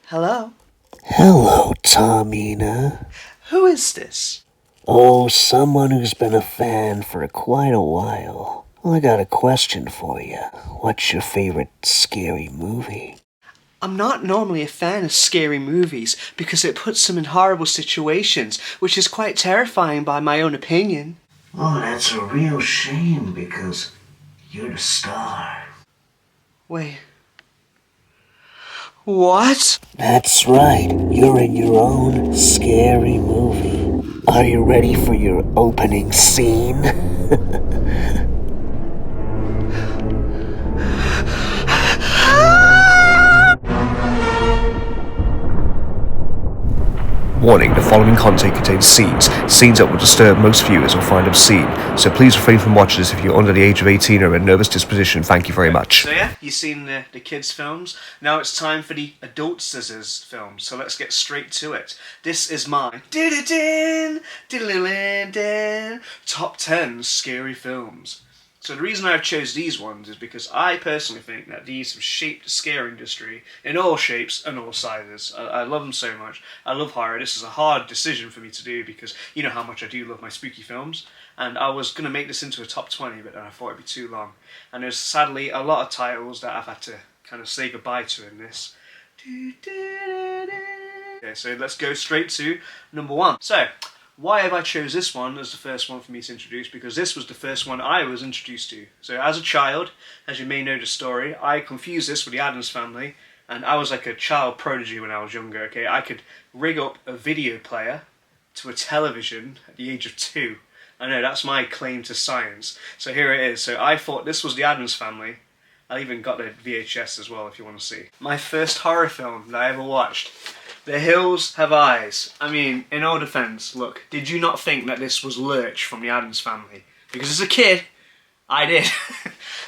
Hello? Hello, Tomina. Who is this? Oh, someone who's been a fan for quite a while. Well, I got a question for you. What's your favorite scary movie? I'm not normally a fan of scary movies because it puts them in horrible situations, which is quite terrifying by my own opinion. Oh, that's a real shame because you're the star. Wait. What? That's right. You're in your own scary movie. Are you ready for your opening scene? Warning, the following content contains scenes that will disturb most viewers or find obscene, so please refrain from watching this if you're under the age of 18 or a nervous disposition. Thank you very much. So yeah, you've seen the kids' films. Now it's time for the adult scissors films. So let's get straight to it. This is my top 10 scary films. So the reason I've chose these ones is because I personally think that these have shaped the scare industry in all shapes and all sizes. I love them so much. I love horror. This is a hard decision for me to do because you know how much I do love my spooky films. And I was going to make this into a top 20, but then I thought it'd be too long. And there's sadly a lot of titles that I've had to kind of say goodbye to in this. Okay, so let's go straight to number 1. So, why have I chose this one as the first one for me to introduce? Because this was the first one I was introduced to. So as a child, as you may know the story, I confused this with the Addams Family, and I was like a child prodigy when I was younger, okay? I could rig up a video player to a television at the age of 2. I know, that's my claim to science. So here it is. So I thought this was the Addams Family. I even got the VHS as well if you want to see. My first horror film that I ever watched. The Hills Have Eyes. I mean, in all defence, look, did you not think that this was Lurch from the Addams Family? Because as a kid, I did.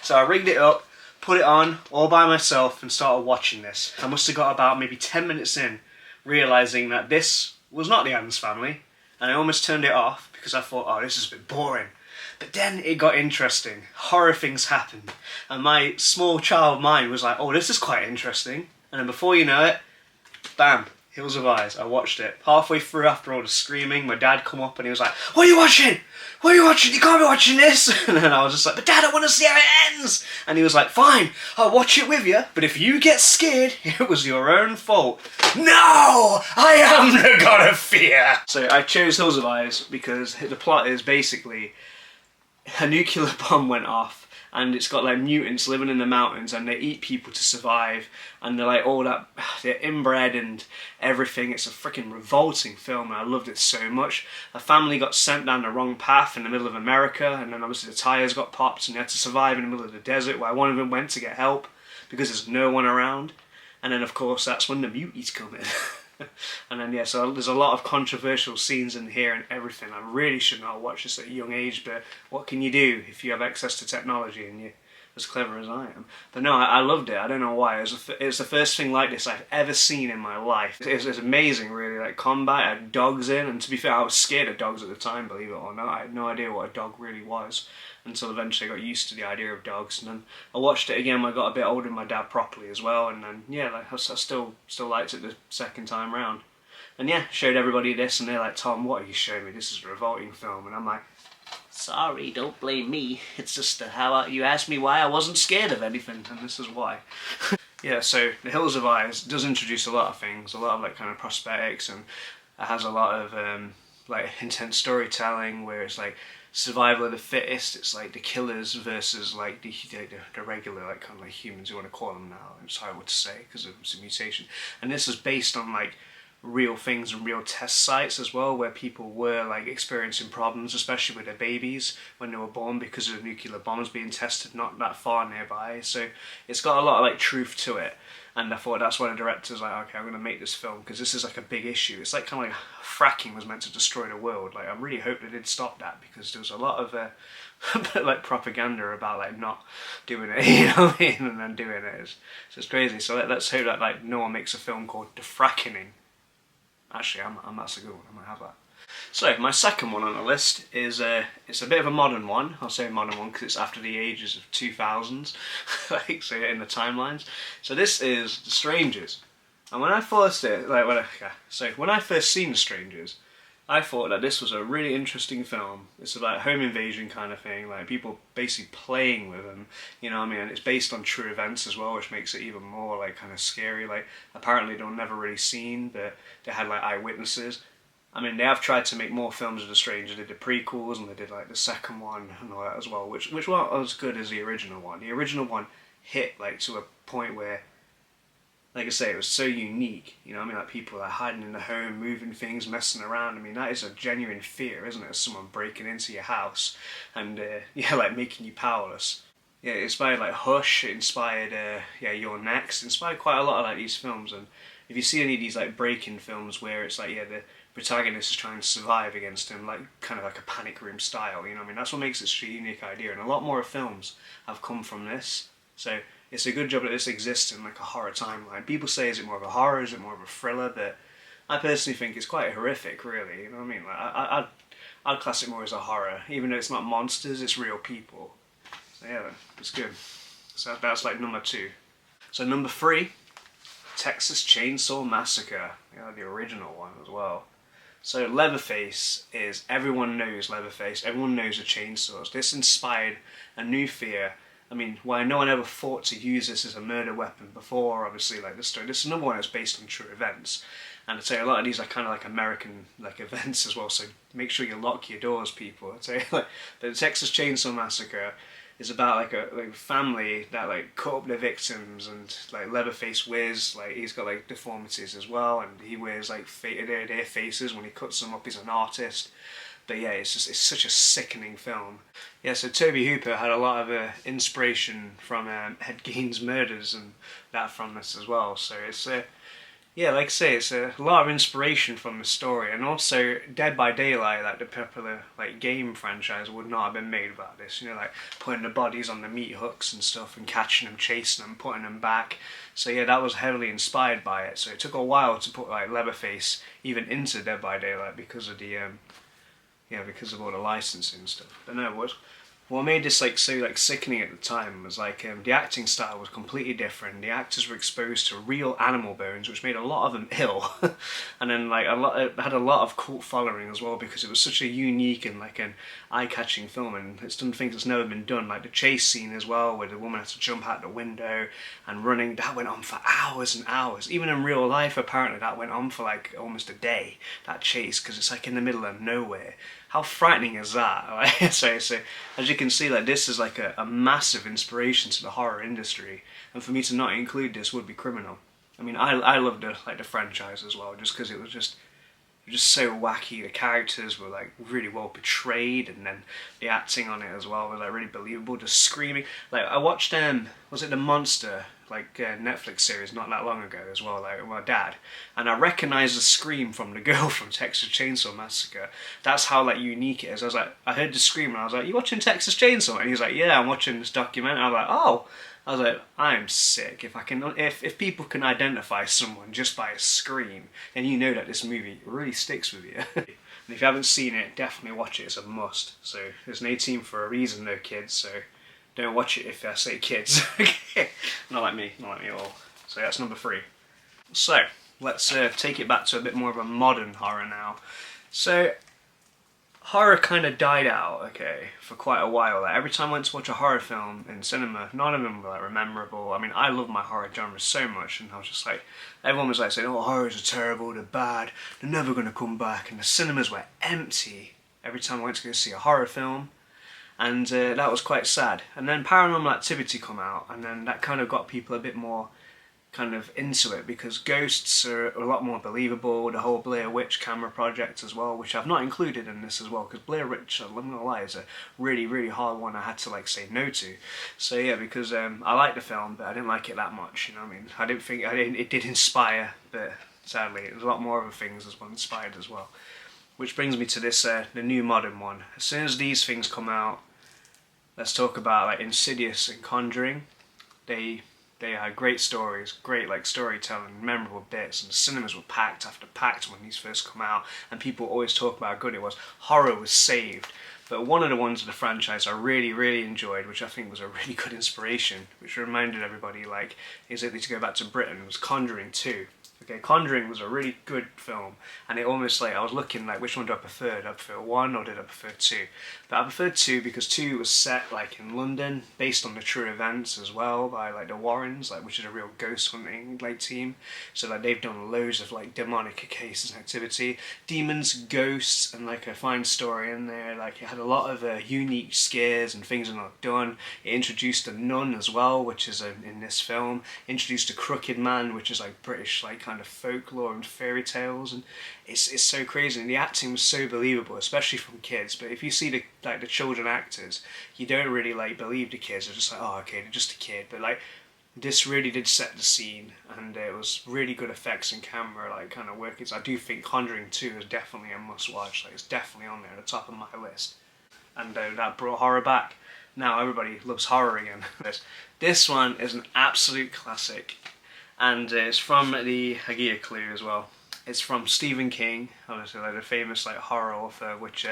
So I rigged it up, put it on all by myself and started watching this. I must have got about maybe 10 minutes in, realising that this was not the Addams Family, and I almost turned it off because I thought, oh, this is a bit boring. But then it got interesting. Horror things happened. And my small child mind was like, oh, this is quite interesting. And then before you know it, bam, Hills of Eyes. I watched it. Halfway through, after all the screaming, my dad come up and he was like, what are you watching? What are you watching? You can't be watching this. And then I was just like, but Dad, I want to see how it ends. And he was like, fine, I'll watch it with you. But if you get scared, it was your own fault. No, I am the god of fear. So I chose Hills of Eyes because the plot is basically a nuclear bomb went off and it's got like mutants living in the mountains and they eat people to survive and they're like all that, they're inbred and everything. It's a freaking revolting film and I loved it so much. A family got sent down the wrong path in the middle of America and then obviously the tyres got popped and they had to survive in the middle of the desert where one of them went to get help because there's no one around. And then of course that's when the muties come in. And then yeah, so there's a lot of controversial scenes in here and everything. I really should not watch this at a young age, but what can you do if you have access to technology and you're as clever as I am? But no, I loved it. I don't know why. It's the first thing like this I've ever seen in my life. It's amazing, really. Like combat, had dogs in, and to be fair, I was scared of dogs at the time, believe it or not. I had no idea what a dog really was until eventually I got used to the idea of dogs. And then I watched it again when I got a bit older with my dad properly as well. And then yeah, like, I still liked it the second time round. And yeah, showed everybody this, and they're like, Tom, what are you showing me? This is a revolting film. And I'm like, sorry, don't blame me. It's just how you asked me why I wasn't scared of anything, and this is why. Yeah, so The Hills of Eyes does introduce a lot of things, a lot of like kind of prosthetics, and it has a lot of like intense storytelling where it's like survival of the fittest. It's like the killers versus like the regular like kind of like humans, you want to call them now. It's hard to say because of some mutation. And this is based on like real things and real test sites as well, where people were like experiencing problems, especially with their babies when they were born because of nuclear bombs being tested not that far nearby. So it's got a lot of like truth to it. And I thought that's why the director's like, okay, I'm going to make this film because this is like a big issue. It's like kind of like fracking was meant to destroy the world. Like I really hope they did stop that because there was a lot of like propaganda about like not doing it, you know what I mean, and then doing it. So it's crazy. So let's hope that like no one makes a film called The Frackening. Actually, that's a good one. I might have that. So my second one on the list is it's a bit of a modern one. I'll say modern one because it's after the ages of 2000s, like so in the timelines. So this is The Strangers. And when I first when I first seen The Strangers, I thought that this was a really interesting film. It's about home invasion kind of thing, like people basically playing with them, you know what I mean? And it's based on true events as well, which makes it even more like kind of scary. Like apparently they were never really seen, but they had like eyewitnesses. I mean, they have tried to make more films of The Stranger. They did prequels and they did like the second one and all that as well, which weren't as good as the original one. The original one hit like to a point where, like I say, it was so unique, you know what I mean? Like people like hiding in the home, moving things, messing around. I mean, that is a genuine fear, isn't it? Someone breaking into your house and, like making you powerless. Yeah, it inspired like Hush, it inspired, You're Next, it inspired quite a lot of like these films. And if you see any of these like break-in films where it's like, the protagonist is trying to survive against him, like kind of like a Panic Room style, you know what I mean? That's what makes it such a unique idea. And a lot more films have come from this. So it's a good job that this exists in like a horror timeline. People say, is it more of a horror, is it more of a thriller? But I personally think it's quite horrific, really. You know what I mean? Like I'd class it more as a horror, even though it's not monsters, it's real people. So yeah, it's good. So that's like number 2. So number 3, Texas Chainsaw Massacre. Yeah, the original one as well. So Leatherface is, everyone knows Leatherface, everyone knows the chainsaws. This inspired a new fear. I mean, why no one ever thought to use this as a murder weapon before, obviously, like this story. This is another one that's based on true events. And I'd say a lot of these are kind of like American like events as well, so make sure you lock your doors, people. I'd say like the Texas Chainsaw Massacre is about like a family that like cut up their victims, and like Leatherface wears, like he's got like deformities as well, and he wears like their faces when he cuts them up. He's an artist. But yeah, it's such a sickening film. Yeah, so Tobe Hooper had a lot of inspiration from Ed Gein's murders and that from this as well. So it's yeah, like I say, it's a lot of inspiration from the story, and also Dead by Daylight, like the popular like game franchise, would not have been made without this. You know, like putting the bodies on the meat hooks and stuff, and catching them, chasing them, putting them back. So yeah, that was heavily inspired by it. So it took a while to put like Leatherface even into Dead by Daylight because of the because of all the licensing and stuff. But no, what made this like so like sickening at the time was like the acting style was completely different. The actors were exposed to real animal bones, which made a lot of them ill. And then like it had a lot of cult following as well, because it was such a unique and like an eye-catching film, and it's done things that's never been done, like the chase scene as well, where the woman had to jump out the window and running. That went on for hours and hours. Even in real life, apparently that went on for like almost a day, that chase, because it's like in the middle of nowhere. How frightening is that? So as you can see, like this is like a massive inspiration to the horror industry, and for me to not include this would be criminal. I mean, I loved the franchise as well, just because it was just so wacky. The characters were like really well portrayed, and then the acting on it as well was like really believable. Just screaming. Like I watched was it the Monster Netflix series not that long ago as well, like with my dad, and I recognised the scream from the girl from Texas Chainsaw Massacre. That's how like unique it is. I heard the scream and I was like, "You watching Texas Chainsaw?" And he's like, "Yeah, I'm watching this documentary." I was like, "Oh." I was like, I'm sick. If people can identify someone just by a scream, then you know that this movie really sticks with you. And if you haven't seen it, definitely watch it. It's a must. So there's an 18 for a reason, though, kids. So don't watch it if I say kids. Not like me at all. So that's number 3. So let's take it back to a bit more of a modern horror now. So horror kind of died out, for quite a while. Like, every time I went to watch a horror film in cinema, none of them were like memorable. I mean, I love my horror genre so much, and I was just like, everyone was like saying, "Oh, horrors are terrible, they're bad, they're never going to come back," and the cinemas were empty every time I went to go see a horror film, and that was quite sad. And then Paranormal Activity come out, and then that kind of got people a bit more kind of into it, because ghosts are a lot more believable. The whole Blair Witch camera project as well, which I've not included in this as well, because Blair Witch, I'm not gonna lie, is a really, really hard one I had to like say no to. So yeah, because I liked the film, but I didn't like it that much, you know what I mean? It did inspire, but sadly it was a lot more other things as well inspired as well. Which brings me to this, the new modern one. As soon as these things come out, let's talk about like Insidious and Conjuring. They had great stories, great like storytelling, memorable bits, and the cinemas were packed after packed when these first come out, and people always talk about how good it was. Horror was saved. But one of the ones of the franchise I really, really enjoyed, which I think was a really good inspiration, which reminded everybody like, is it to go back to Britain, was Conjuring 2. Okay, Conjuring was a really good film, and it almost like I was looking like which one do I prefer? Did I prefer 1 or did I prefer 2? But I preferred 2 because 2 was set like in London, based on the true events as well by like the Warrens, like which is a real ghost hunting like team. So like they've done loads of like demonic cases and activity, demons, ghosts, and like a fine story in there. Like it had a lot of unique scares and things are not done. It introduced a nun as well, which is in this film. Introduced a crooked man, which is like British like kind of folklore and fairy tales, and it's so crazy, and the acting was so believable, especially from kids. But if you see the children actors, you don't really like believe the kids. They're just like, oh okay, they're just a kid. But like this really did set the scene, and it was really good effects and camera like kind of working. So I do think Conjuring 2 is definitely a must watch. Like it's definitely on there at the top of my list, and that brought horror back. Now everybody loves horror again. This one is an absolute classic, and it's from the I give you a clue as well. It's from Stephen King, obviously like the famous like horror author, which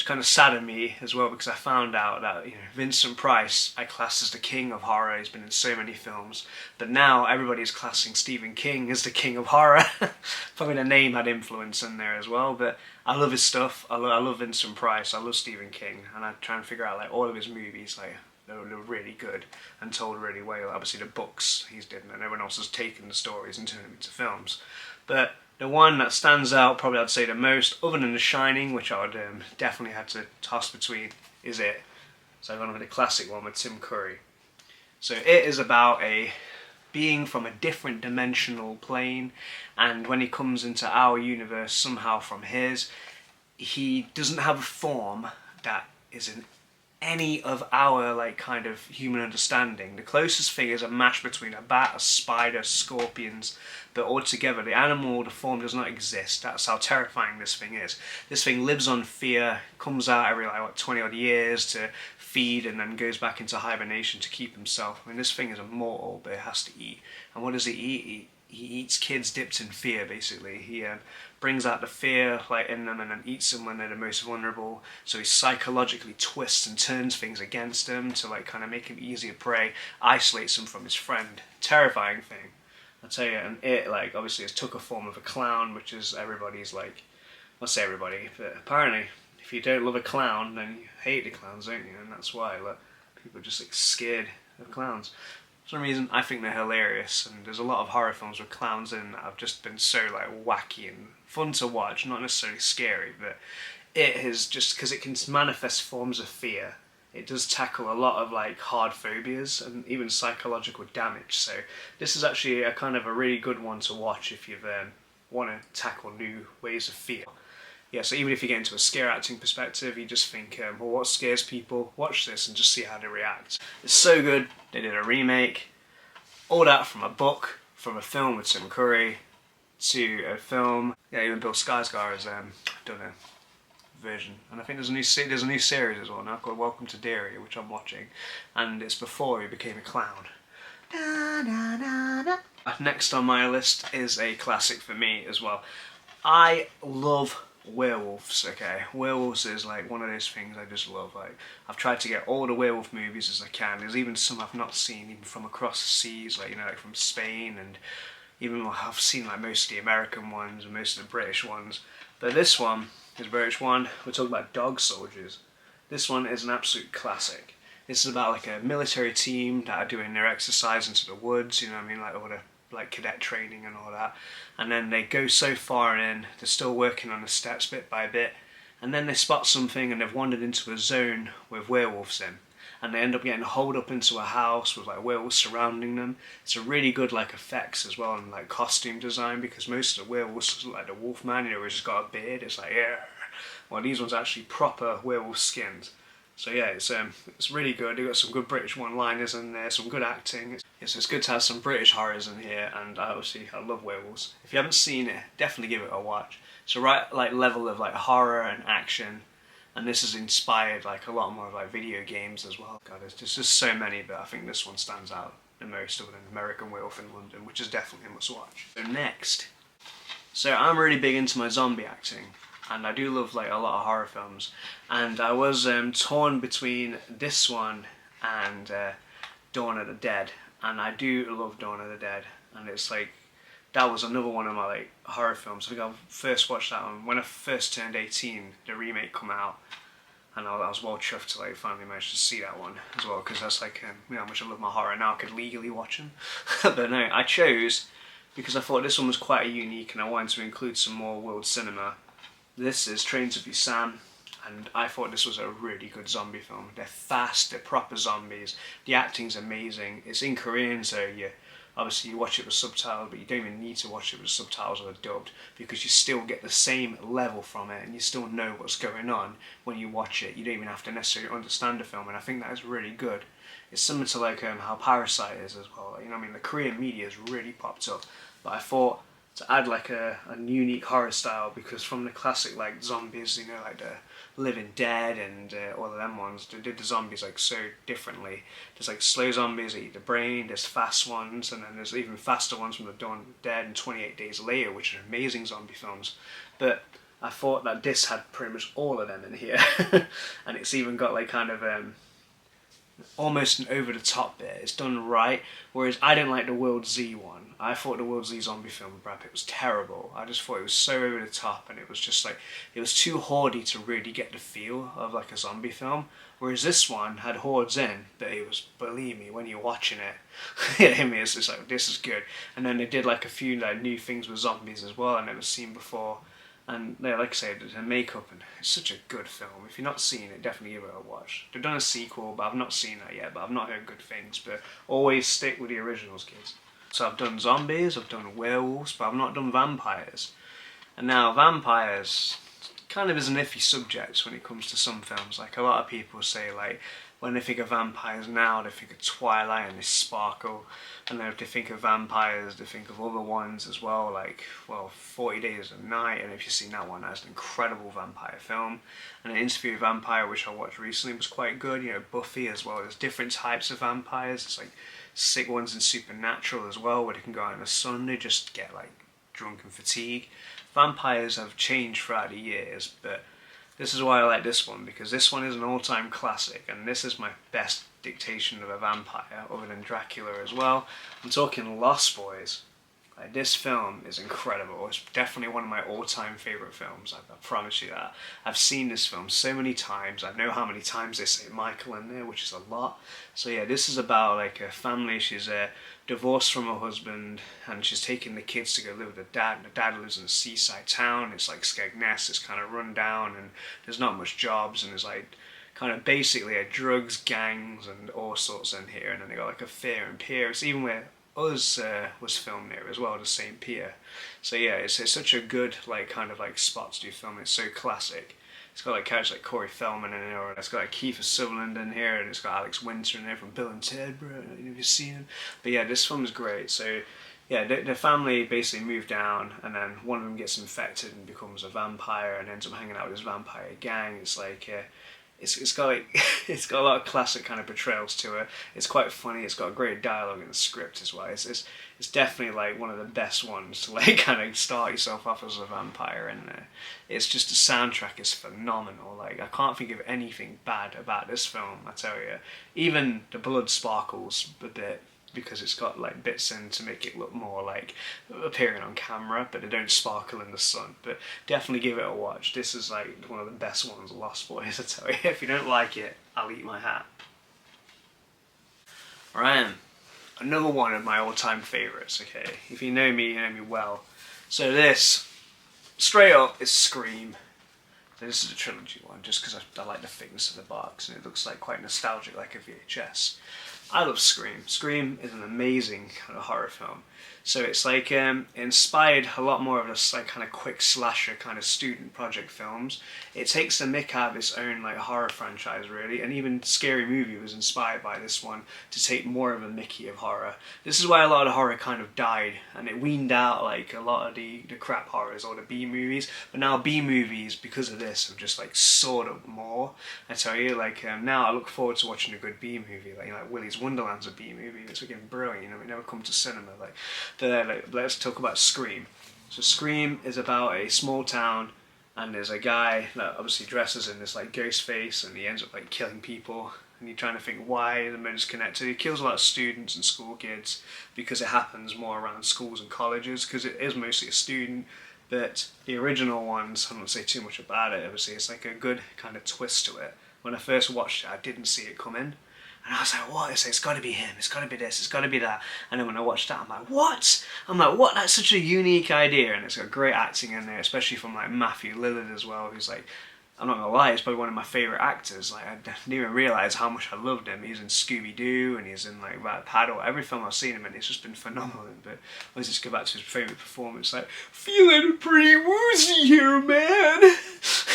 kind of saddened me as well because I found out that Vincent Price I class as the king of horror. He's been in so many films, but now everybody's classing Stephen King as the king of horror. Probably the name had influence in there as well, but I love his stuff. I love Vincent Price. I love Stephen King, and I try and figure out like all of his movies like. They're really good and told really well. Obviously the books he's did, and everyone else has taken the stories and turned them into films. But the one that stands out, probably I'd say the most, other than The Shining, which I would definitely have to toss between, is it. So I've gone with the classic one with Tim Curry. So it is about a being from a different dimensional plane, and when he comes into our universe somehow from his, he doesn't have a form that is in any of our like kind of human understanding. The closest thing is a match between a bat, a spider, scorpions, but altogether the animal, the form does not exist. That's how terrifying this thing is. This thing lives on fear, comes out every like what 20 odd years to feed, and then goes back into hibernation to keep himself. I mean, this thing is immortal, but it has to eat. And what does it eat? He eats kids dipped in fear, basically. He brings out the fear like in them and then eats them when they're the most vulnerable. So he psychologically twists and turns things against them to like kind of make him easier prey, isolates him from his friend. Terrifying thing, I tell you. And it like obviously it took a form of a clown, which is everybody's like, I'll say everybody, but apparently if you don't love a clown, then you hate the clowns, don't you? And that's why like people are just like scared of clowns. For some reason I think they're hilarious, and there's a lot of horror films with clowns in that have just been so like wacky and fun to watch, not necessarily scary, but it is just because it can manifest forms of fear. It does tackle a lot of like hard phobias and even psychological damage. So this is actually a kind of a really good one to watch if you want to tackle new ways of fear. Yeah, so even if you get into a scare acting perspective, you just think, well, what scares people? Watch this and just see how they react. It's so good. They did a remake. All that from a book, from a film with Tim Curry, to a film. Yeah, even Bill Skarsgård has done a version. And I think there's a new series as well now called Welcome to Derry, which I'm watching. And it's before he became a clown. Da, da, da, da. Next on my list is a classic for me as well. I love werewolves. Okay, werewolves is like one of those things I just love. Like I've tried to get all the werewolf movies as I can. There's even some I've not seen, even from across the seas, like like from Spain, and even I've seen like most of the American ones and most of the British ones. But this one is a British one. We're talking about Dog Soldiers. This one is an absolute classic. This is about like a military team that are doing their exercise into the woods. You know what I mean, like all the like cadet training and all that, and then they go so far in, they're still working on the steps bit by bit, and then they spot something and they've wandered into a zone with werewolves in, and they end up getting holed up into a house with like werewolves surrounding them. It's a really good like effects as well, and like costume design, because most of the werewolves look like the Wolfman, who's just got a beard. It's like, yeah, well these ones are actually proper werewolf skins. So yeah, it's really good. They've got some good British one-liners in there, some good acting. It's good to have some British horrors in here, and obviously I love werewolves. If you haven't seen it, definitely give it a watch. It's a right like level of like horror and action, and this has inspired like a lot more of like video games as well. God, there's just so many, but I think this one stands out the most, other than American Werewolf in London, which is definitely a must watch. So next, so I'm really big into my zombie acting, and I do love like a lot of horror films, and I was torn between this one and Dawn of the Dead, and I do love Dawn of the Dead, and it's like that was another one of my like horror films. I think I first watched that one when I first turned 18. The remake come out, and I was well chuffed to like finally manage to see that one as well, because that's like you know how much I love my horror now. I could legally watch them. But no, I chose because I thought this one was quite unique, and I wanted to include some more world cinema. This is Train to Busan, and I thought this was a really good zombie film. They're fast, they're proper zombies. The acting's amazing. It's in Korean, so obviously you watch it with subtitles, but you don't even need to watch it with subtitles or dubbed, because you still get the same level from it, and you still know what's going on when you watch it. You don't even have to necessarily understand the film, and I think that is really good. It's similar to like how Parasite is as well. You know what I mean? The Korean media has really popped up, but I thought to add like a unique horror style, because from the classic like zombies, you know, like the Living Dead and all of them ones, they did the zombies like so differently. There's like slow zombies that eat the brain, there's fast ones, and then there's even faster ones from the Dawn of the Dead and 28 Days Later, which are amazing zombie films. But I thought that this had pretty much all of them in here. And it's even got like kind of almost an over the top bit. It's done right, whereas I didn't like the World Z one. I thought the World Z zombie film with Brad Pitt was terrible. I just thought it was so over the top, and it was just like, it was too hoardy to really get the feel of like a zombie film. Whereas this one had hordes in, but it was, believe me, when you're watching it, it's just like, this is good. And then they did like a few like new things with zombies as well I've never seen before. And yeah, like I said, the makeup, and it's such a good film. If you're not seeing it, definitely give it a watch. They've done a sequel, but I've not seen that yet, but I've not heard good things. But always stick with the originals, kids. So I've done zombies, I've done werewolves, but I've not done vampires. And now vampires kind of is an iffy subject when it comes to some films. Like a lot of people say, like when they think of vampires now, they think of Twilight and this sparkle. And then if they think of vampires, they think of other ones as well, like, well, 40 Days of Night. And if you've seen that one, that's an incredible vampire film. And An Interview with a Vampire, which I watched recently, was quite good. You know, Buffy as well. There's different types of vampires. It's like sick ones in Supernatural as well, where they can go out in the sun, they just get like drunk and fatigue. Vampires have changed throughout the years, but this is why I like this one, because this one is an all-time classic, and this is my best dictation of a vampire, other than Dracula as well. I'm talking Lost Boys. Like, this film is incredible. It's definitely one of my all-time favourite films, I promise you that. I've seen this film so many times. I know how many times they say Michael in there, which is a lot. So yeah, this is about like a family. She's divorced from her husband, and she's taking the kids to go live with her dad. And the dad lives in a seaside town. It's like Skegness. It's kind of run down, and there's not much jobs, and there's like kind of basically drugs, gangs, and all sorts in here. And then they got like a fair and pier. It's even where Us was filmed there as well, the same pier. So yeah, it's such a good like kind of like spot to do film. It's so classic. It's got like characters like Corey Feldman in there, it's got like Kiefer Sutherland in here, and it's got Alex Winter in there from Bill and Ted, bro. Have you seen him? But yeah, this film is great. So yeah, the family basically moved down, and then one of them gets infected and becomes a vampire, and ends up hanging out with this vampire gang. It's like it's got like it's got a lot of classic kind of portrayals to it. It's quite funny. It's got great dialogue in the script as well. It's definitely like one of the best ones to like kind of start yourself off as a vampire, and it's just the soundtrack is phenomenal. Like I can't think of anything bad about this film. I tell you, even the blood sparkles a bit, because it's got like bits in to make it look more like appearing on camera, but they don't sparkle in the sun. But definitely give it a watch. This is like one of the best ones, Lost Boys, I tell you. If you don't like it, I'll eat my hat. Ryan, another one of my all-time favourites, okay? If you know me, you know me well. So this, straight up, is Scream. So this is a trilogy one, just because I like the thickness of the box, and it looks like quite nostalgic, like a VHS. I love Scream. Scream is an amazing kind of horror film. So it's like inspired a lot more of this like kind of quick slasher kind of student project films. It takes the mick out of its own like horror franchise really, and even Scary Movie was inspired by this one to take more of a mickey of horror. This is why a lot of horror kind of died, and it weaned out like a lot of the crap horrors or the B movies. But now B movies, because of this, have just like soared up more. I tell you, like now I look forward to watching a good B movie, like like Willy's Wonderland's a B movie. It's again brilliant. You know, it never come to cinema. Like let's talk about Scream. So Scream is about a small town and there's a guy that obviously dresses in this like ghost face, and he ends up like killing people, and you're trying to think why the murder's connected. He kills a lot of students and school kids because it happens more around schools and colleges, because it is mostly a student. But the original ones, I don't say too much about it, obviously it's like a good kind of twist to it. When I first watched it, I didn't see it coming. And I was like, what? It's got to be him, it's got to be this, it's got to be that. And then when I watched that, I'm like, what? That's such a unique idea. And it's got great acting in there, especially from like Matthew Lillard as well, who's like, I'm not gonna lie, he's probably one of my favourite actors. Like, I didn't even realise how much I loved him. He's in Scooby-Doo, and he's in like Rat Paddle. Every film I've seen him in, it's just been phenomenal. But let's just go back to his favourite performance, like, feeling pretty woozy here, man.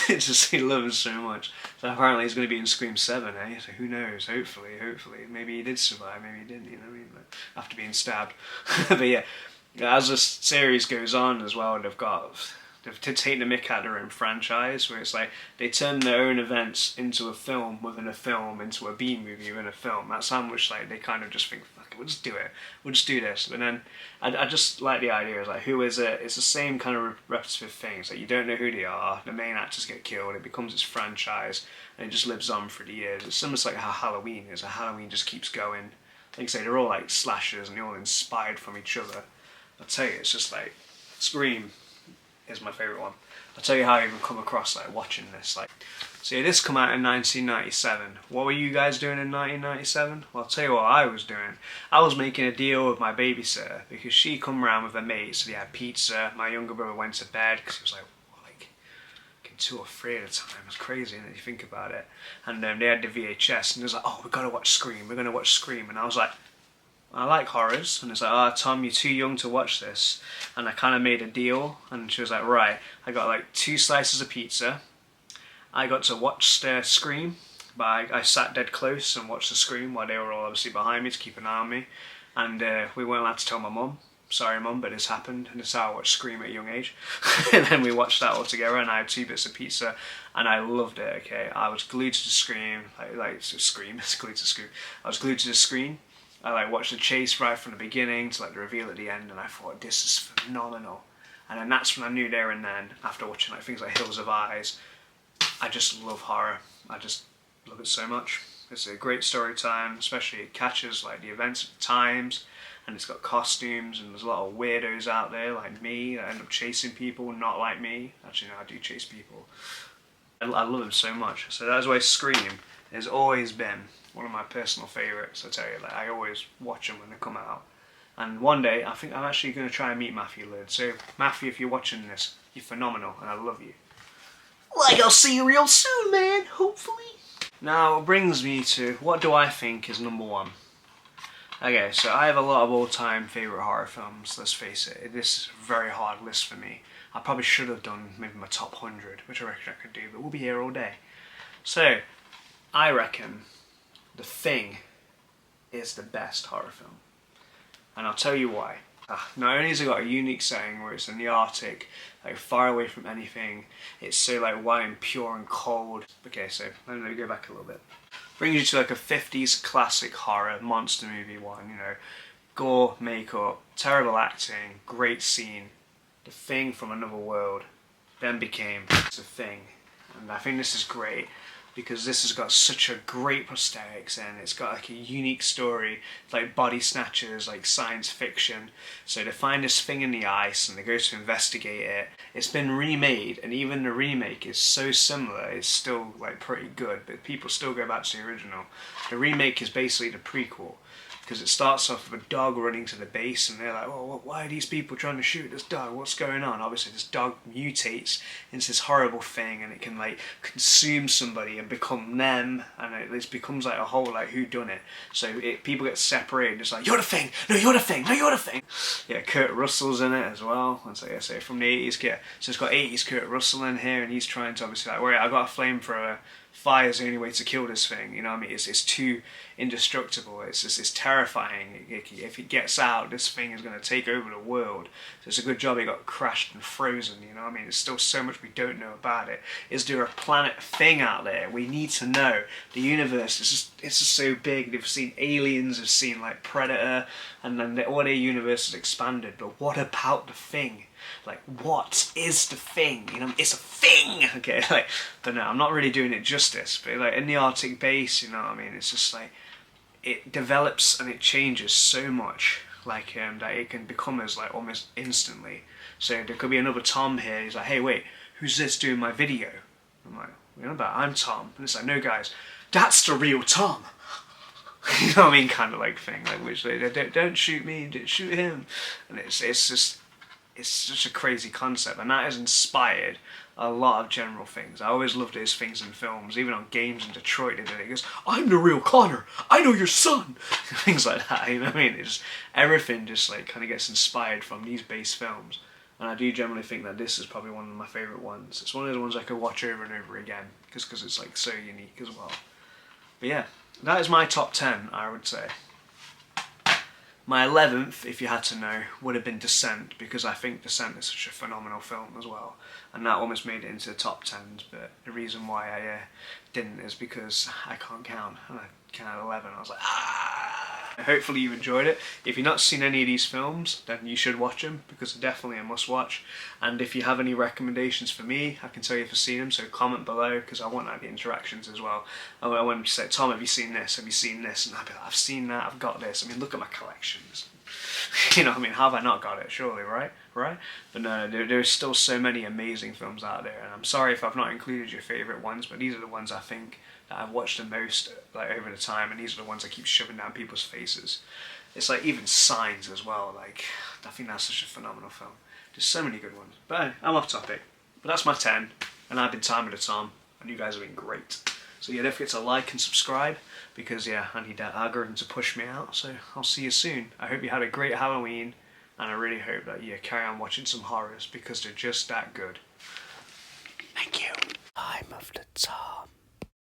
It's just, he loves him so much. So apparently he's going to be in Scream 7, eh? So who knows? Hopefully. Maybe he did survive, maybe he didn't, you know what I mean? But after being stabbed. But yeah, as the series goes on as well, they've taken the mick out of their own franchise, where it's like they turn their own events into a film within a film, into a B movie within a film. That's how much like they kind of just think, fuck it, we'll just do it, we'll just do this. But then I just like the idea is like, who is it? It's the same kind of repetitive thing. It's like you don't know who they are, the main actors get killed, it becomes its franchise, and it just lives on for the years. It's similar to like how Halloween is. Halloween just keeps going. Like I say, they're all like slashers and they're all inspired from each other. I'll tell you, it's just like Scream is my favourite one. I'll tell you how I even come across like watching this. Like, so yeah, this come out in 1997. What were you guys doing in 1997? Well, I'll tell you what I was doing. I was making a deal with my babysitter because she come round with her mates. So they had pizza. My younger brother went to bed because he was like 2 or 3 at a time. It was crazy, and you think about it. And they had the VHS, and it was like, oh, we're gonna watch Scream. We're gonna watch Scream. And I was like, I like horrors, and it's like, oh, Tom, you're too young to watch this. And I kind of made a deal, and she was like, right, I got like 2 slices of pizza. I got to watch the Scream, but I sat dead close and watched the Scream while they were all obviously behind me to keep an eye on me. And we weren't allowed to tell my mum. Sorry, Mum, but this happened, and it's how I watched Scream at a young age. And then we watched that all together, and I had 2 bits of pizza, and I loved it. Okay, I was glued to the screen, Scream. Glued to Scream. I was glued to the screen. I like watched the chase right from the beginning to like the reveal at the end, and I thought, this is phenomenal. And then that's when I knew there and then, after watching like things like Hills of Eyes, I just love horror. I just love it so much. It's a great story time, especially it catches like the events of the times, and it's got costumes, and there's a lot of weirdos out there like me that end up chasing people not like me. Actually, no, I do chase people. I love them so much. So that's why Scream has always been one of my personal favourites. I tell you, like, I always watch them when they come out. And one day, I think I'm actually going to try and meet Matthew Lillard. So, Matthew, if you're watching this, you're phenomenal, and I love you. Like, I'll see you real soon, man, hopefully. Now, it brings me to, what do I think is number 1? Okay, so I have a lot of all-time favourite horror films, let's face it. This is a very hard list for me. I probably should have done maybe my top 100, which I reckon I could do, but we'll be here all day. So, I reckon The Thing is the best horror film. And I'll tell you why. Not only has it got a unique setting where it's in the Arctic, like far away from anything, it's so like white and pure and cold. Okay, so let me go back a little bit. Brings you to like a 50s classic horror monster movie one, you know. Gore, makeup, terrible acting, great scene. The Thing from another world then became The Thing. And I think this is great because this has got such a great prosthetics, and it's got like a unique story, like body snatchers, like science fiction. So they find this thing in the ice and they go to investigate it. It's been remade, and even the remake is so similar, it's still like pretty good, but people still go back to the original. The remake is basically the prequel, because it starts off with a dog running to the base, and they're like, oh, why are these people trying to shoot this dog? What's going on? Obviously this dog mutates into this horrible thing, and it can like consume somebody and become them, and it becomes like a whole like whodunit. So people get separated. It's like, you're the Thing, no, you're the Thing, no, you're the Thing. Yeah, Kurt Russell's in it as well. And so yeah, so from the 80s, yeah, so it's got 80s Kurt Russell in here, and he's trying to obviously like, wait, I got a flamethrower. Fire's the only way to kill this thing, you know what I mean? It's too indestructible, it's terrifying. If it gets out, this thing is going to take over the world. So it's a good job it got crashed and frozen, you know what I mean? There's still so much we don't know about it. Is there a planet Thing out there? We need to know. The universe, it's just so big. They've seen aliens, they've seen like Predator, and then all their universe has expanded. But what about the Thing? Like, what is the thing? You know, it's a thing. Okay, like, but no, I'm not really doing it justice. But like in the Arctic base, you know what I mean? It's just like it develops and it changes so much. Like that it can become as like almost instantly. So there could be another Tom here. He's like, hey, wait, who's this doing my video? I'm like, you know about? I'm Tom. And it's like, no, guys, that's the real Tom. You know what I mean? Kind of like thing. Like, which they don't shoot me, shoot him. And it's just. It's such a crazy concept, and that has inspired a lot of general things. I always love those things in films, even on games in Detroit. It goes, I'm the real Connor. I know your son. Things like that. You know what I mean? It's everything just like kind of gets inspired from these base films, and I do generally think that this is probably one of my favourite ones. It's one of the ones I could watch over and over again, just because it's like so unique as well. But yeah, that is my top 10, I would say. My 11th, if you had to know, would have been Descent, because I think Descent is such a phenomenal film as well, and that almost made it into the top 10s. But the reason why I didn't is because I can't count, and I counted 11. I was like, ah! Hopefully you enjoyed it. If you've not seen any of these films, then you should watch them, because they're definitely a must watch. And if you have any recommendations for me, I can tell you if I've seen them, so comment below, because I want the interactions as well. I want them to say, Tom, have you seen this? Have you seen this? And I'll be like, I've seen that, I've got this. I mean, look at my collections. You know what I mean? How have I not got it? Surely, right? Right? But no, there's still so many amazing films out there, and I'm sorry if I've not included your favourite ones, but these are the ones I think that I've watched the most like over the time, and these are the ones I keep shoving down people's faces. It's like even Signs as well. Like, I think that's such a phenomenal film. There's so many good ones. But anyway, I'm off topic. But that's my 10, and I've been Time with the Tom, and you guys have been great. So yeah, don't forget to like and subscribe, because yeah, I need that algorithm to push me out. So I'll see you soon. I hope you had a great Halloween, and I really hope that you carry on watching some horrors, because they're just that good. Thank you. I'm of the Tom.